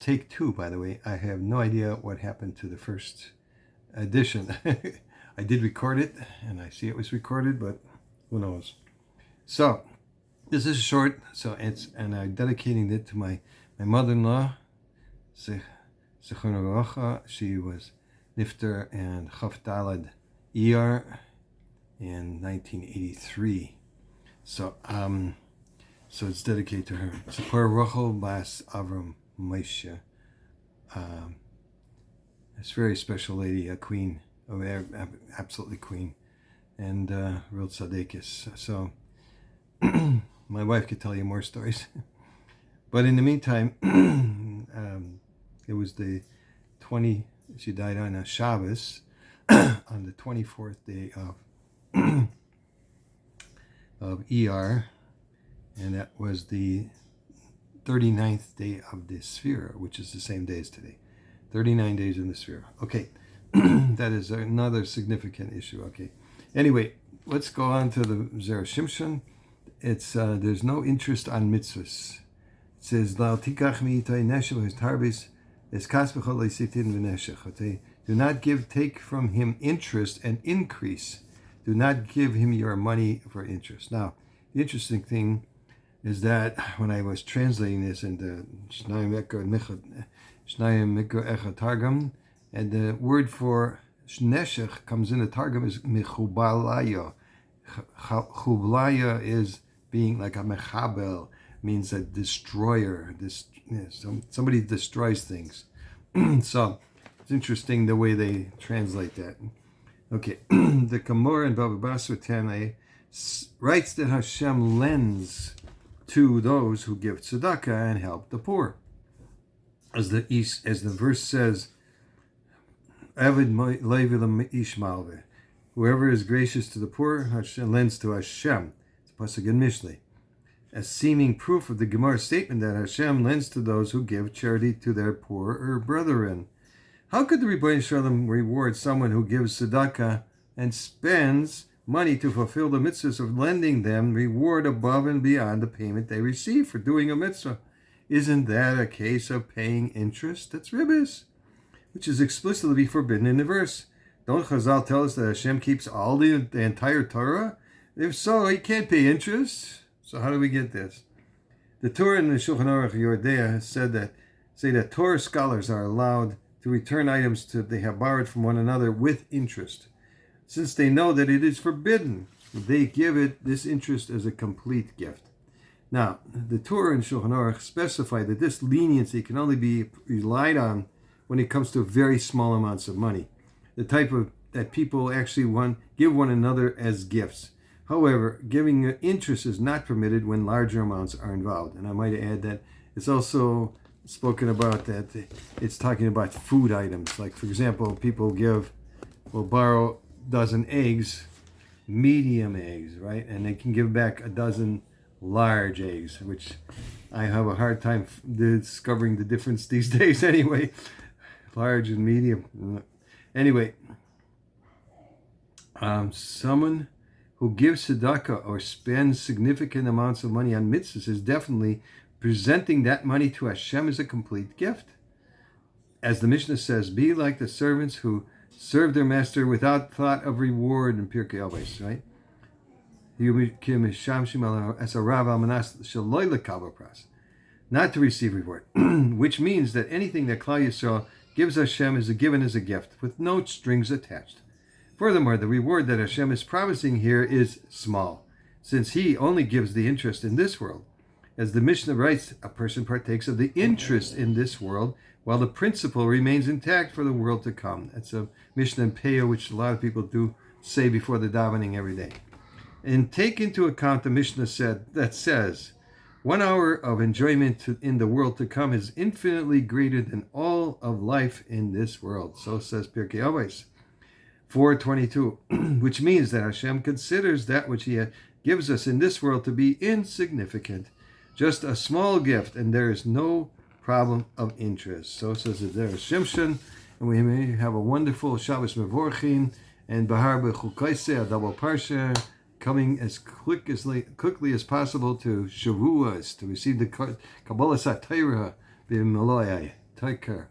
take two, by the way. I have no idea what happened to the first edition. I did record it, and I see it was recorded, but who knows? So this is short. So and I'm dedicating it to my mother-in-law, Zichrono Barucha. She was Nifter and Chaf Dalad Iyar in 1983. So so it's dedicated to her. Tzipor Rachel Bas Avram Moshe. This very special lady, a queen, absolutely queen, and real tzaddikus. So my wife could tell you more stories. But in the meantime, it was the she died on a Shabbos, on the 24th day of ER, and that was the 39th day of the Sphira, which is the same day as today. 39 days in the Sphira. Okay, that is another significant issue. Okay, anyway, let's go on to the Zera Shimshon. It's there's no interest on mitzvahs. It says, "La'al tikach mi'itay neshech v'tarbis es kas b'chol leisitin v'neshech." Do not take from him interest and increase. Do not give him your money for interest. Now, the interesting thing is that when I was translating this into Shnayim Mikra Echad Targum, and the word for neshech comes in the Targum is mechubalaya. Chublaya is being like a mechabel, means a destroyer. Somebody destroys things. So it's interesting the way they translate that. Okay, the Kamor in Baba Basra Tanei writes that Hashem lends to those who give tzedakah and help the poor. As the verse says, Avid ish malve. Whoever is gracious to the poor, Hashem lends to Hashem. It's a pasuk in Mishlei. As seeming proof of the Gemara statement that Hashem lends to those who give charity to their poorer brethren. How could the Rebbeinu Shalom reward someone who gives tzedakah and spends money to fulfill the mitzvahs of lending them reward above and beyond the payment they receive for doing a mitzvah? Isn't that a case of paying interest? That's ribbis, which is explicitly forbidden in the verse. Don't Chazal tell us that Hashem keeps all the entire Torah? If so, he can't pay interest. So how do we get this? The Torah in the Shulchan Aruch Yordea say that Torah scholars are allowed to return items they have borrowed from one another with interest. Since they know that it is forbidden, they give it this interest as a complete gift. Now, the Torah and Shulchan Aruch specify that this leniency can only be relied on when it comes to very small amounts of money, the type of that people actually give one another as gifts. However, giving interest is not permitted when larger amounts are involved. And I might add that it's also spoken about that it's talking about food items. Like, for example, people will borrow a dozen eggs, medium eggs, right? And they can give back a dozen large eggs, which I have a hard time discovering the difference these days anyway. Large and medium. Anyway, someone who gives tzedakah or spends significant amounts of money on mitzvahs is definitely presenting that money to Hashem as a complete gift. As the Mishnah says, be like the servants who serve their master without thought of reward in Pirkei Avos, right? Not to receive reward, which means that anything that Klal Yisrael gives Hashem is given as a gift with no strings attached. Furthermore, the reward that Hashem is promising here is small, since He only gives the interest in this world. As the Mishnah writes, a person partakes of the interest in this world, while the principle remains intact for the world to come. That's a Mishnah in Peah, which a lot of people do say before the davening every day. And take into account the Mishnah says, 1 hour of enjoyment in the world to come is infinitely greater than all of life in this world. So says Pirkei Avos 4:22, which means that Hashem considers that which He gives us in this world to be insignificant, just a small gift, and there is no problem of interest. So says the Zera Shimshon, and we may have a wonderful Shabbos Mevorchin and Behar-Bechukosai, a double parsha, coming as quickly as possible to Shavuos, to receive the Kabbalah Satira b'Maloyai. Take care.